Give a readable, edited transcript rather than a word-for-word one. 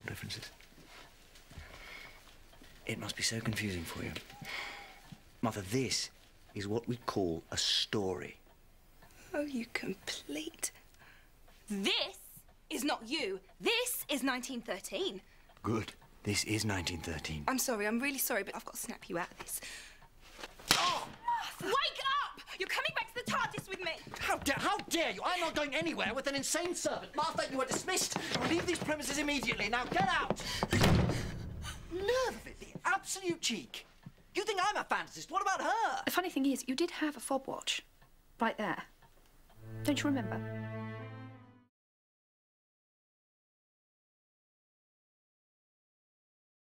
differences. It must be so confusing for you. Mother, this is what we call a story. Oh, you complete... This is not you. This is 1913. Good. This is 1913. I'm sorry, I'm really sorry, but I've got to snap you out of this. Oh! Martha! Wake up! You're coming back to the TARDIS with me! How dare you! I'm not going anywhere with an insane servant. Martha, you are dismissed. Leave these premises immediately. Now get out! Nerve of it, the absolute cheek. You think I'm a fantasist? What about her? The funny thing is, you did have a fob watch. Right there. Don't you remember?